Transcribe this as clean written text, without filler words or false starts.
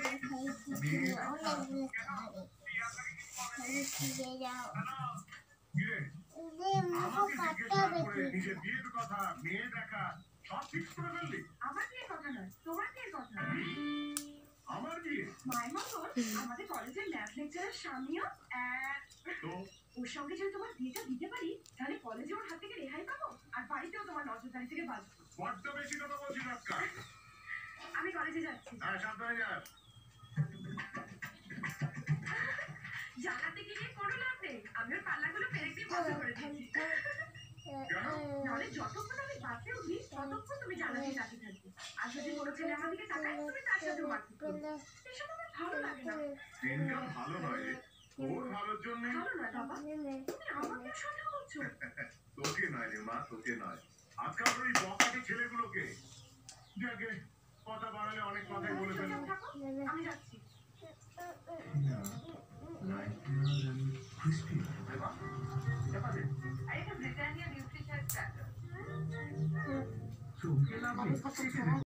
অনেকগুলো খাবে ফিরে যাও মুখো কাটতে হবে বিয়ের কথা মেয়ে দেখা সব ফিক্স করে ফেললি। আমার বিয়ের কথা নয়, তোমার বিয়ের কথা। আমার বিয়ে মায়ের মতন আমাদের কলেজের ল্যাব লেকচারের স্বামীও তো ওর সঙ্গে যদি তোমার বিয়েটা দিতে পারি তাহলে কলেজে ওর হাত থেকে রেহাই পাবো আর বাড়িতেও তোমার নজরদারি থেকে বাঁচবো। বড্ড বেশি কথা বলছি রাক্কা। আমি কলেজে যাচ্ছি। হ্যাঁ সাবধানে যাস। জানাতে গিয়ে কোনো লাভ নেই, আমি ওর পাল্লাগুলো পেরে দিয়ে বন্ধ করে দিচ্ছি। নাহলে যতক্ষণ আমি বাসে উঠি ততক্ষণ তুমি জানাতে যাতে থাকবে। আর যদি কোনো ছেলে আমার দিকে তাকায় তুমি তার সাথে মারপিট করবে। এসব আমার ভালো লাগে না। দিনকাল ভালো নয় রে, তোর ভালোর জন্য। ভালো নয় বাবা, তুমি আমাকে সন্দেহ করছো। তোকে নয় রে মা, তোকে নয়, আজকাল ওই বকাটে ছেলেগুলোকে। যাকে কথা বাড়ালে অনেক কথাই বলে ফেলবো। আমি যাচ্ছি। crispy. I have Britannia nutrition starter. So,